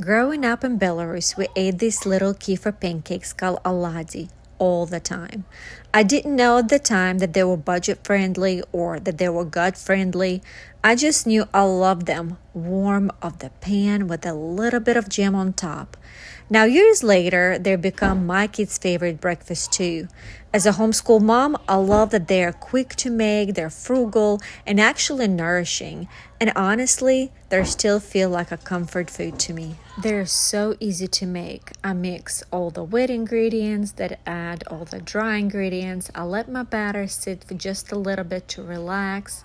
Growing up in Belarus, we ate these little kefir pancakes called Oladi all the time. I didn't know at the time that they were budget friendly or that they were gut friendly. I just knew I loved them, warm off the pan with a little bit of jam on top. Now, years later, they've become my kids' favorite breakfast too. As a homeschool mom, I love that they are quick to make, they're frugal, and actually nourishing. And honestly, they still feel like a comfort food to me. They're so easy to make. I mix all the wet ingredients, that add all the dry ingredients. I let my batter sit for just a little bit to relax.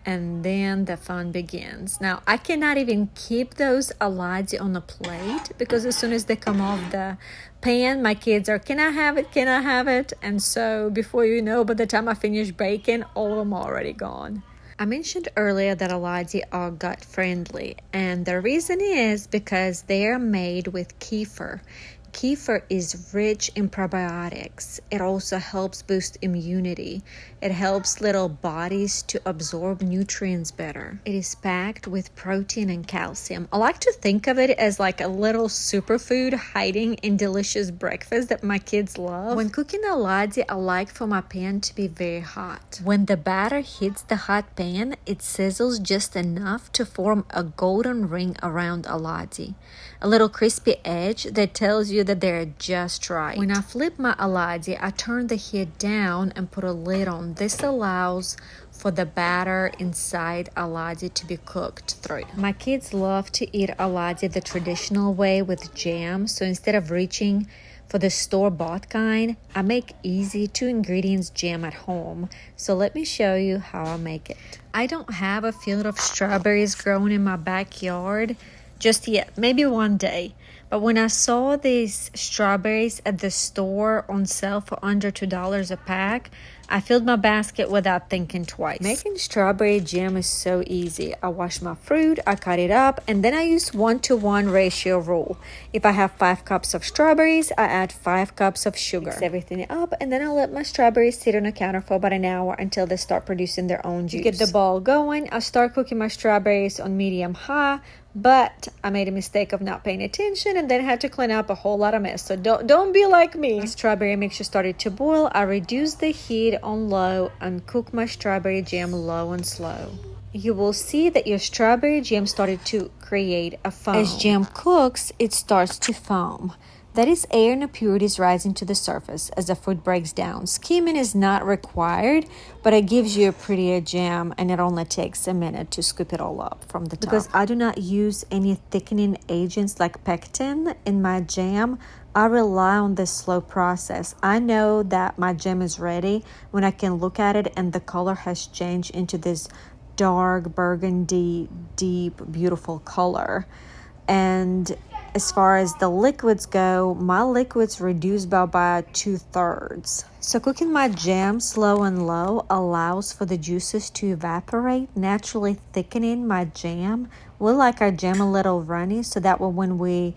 And then the fun begins. Now, I cannot even keep those Oladi on the plate because as soon as they come off the pan, my kids are, can I have it? Can I have it? And so before you know, by the time I finish baking, all of them are already gone. I mentioned earlier that Oladi are gut friendly, and the reason is because they are made with kefir. Kefir is rich in probiotics. It also helps boost immunity. It helps little bodies to absorb nutrients better. It is packed with protein and calcium. I like to think of it as like a little superfood hiding in delicious breakfast that my kids love. When cooking Oladi, I like for my pan to be very hot. When the batter hits the hot pan, it sizzles just enough to form a golden ring around Oladi. A little crispy edge that tells you that they're just right. When I flip my Oladi, I turn the heat down and put a lid on. This allows for the batter inside Oladi to be cooked through. My kids love to eat Oladi the traditional way with jam, so instead of reaching for the store-bought kind, I make easy 2-ingredients jam at home. So let me show you how I make it. I don't have a field of strawberries growing in my backyard just yet, maybe one day. But when I saw these strawberries at the store on sale for under $2 a pack, I filled my basket without thinking twice. Making strawberry jam is so easy. I wash my fruit, I cut it up, and then I use 1-to-1 ratio rule. If I have 5 cups of strawberries, I add 5 cups of sugar. Mix everything up, and then I let my strawberries sit on the counter for about an hour until they start producing their own juice. To get the ball going, I start cooking my strawberries on medium-high, but I made a mistake of not paying attention and then had to clean up a whole lot of mess. So don't be like me. My strawberry mixture started to boil. I reduced the heat on low and cook my strawberry jam low and slow. You will see that your strawberry jam started to create a foam. As jam cooks, it starts to foam. That is air and impurities rising to the surface as the fruit breaks down. Skimming is not required, but it gives you a prettier jam, and it only takes a minute to scoop it all up from the top. Because I do not use any thickening agents like pectin in my jam, I rely on this slow process. I know that my jam is ready when I can look at it and the color has changed into this dark burgundy, deep, beautiful color. And as far as the liquids go, my liquids reduced by about 2/3. So cooking my jam slow and low allows for the juices to evaporate, naturally thickening my jam. We like our jam a little runny so that way when we,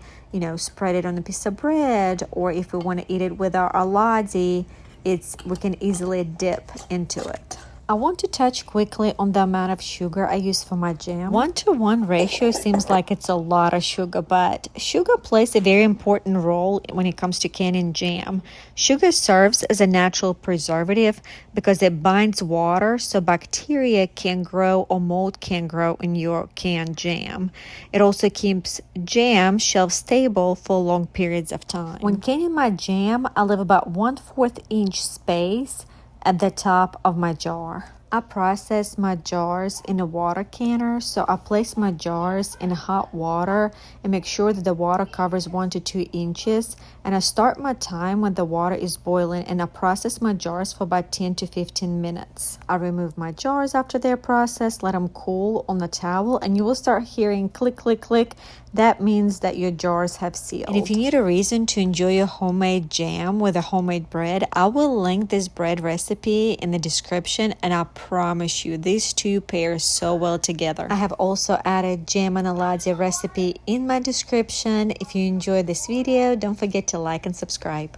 spread it on a piece of bread, or if we want to eat it with our Oladi, we can easily dip into it. I want to touch quickly on the amount of sugar I use for my jam. 1-to-1 ratio seems like it's a lot of sugar, but sugar plays a very important role when it comes to canning jam. Sugar serves as a natural preservative because it binds water so bacteria can grow or mold can grow in your canned jam. It also keeps jam shelf stable for long periods of time. When canning my jam, I leave about 1/4 inch space at the top of my jar. I process my jars in a water canner, so I place my jars in hot water and make sure that the water covers 1 to 2 inches. And I start my time when the water is boiling, and I process my jars for about 10 to 15 minutes. I remove my jars after they're processed, let them cool on the towel, and you will start hearing click, click, click. That means that your jars have sealed. And if you need a reason to enjoy your homemade jam with a homemade bread, I will link this bread recipe in the description, and I promise you these two pair so well together. I have also added jam and Oladi recipe in my description. If you enjoyed this video, don't forget to like and subscribe.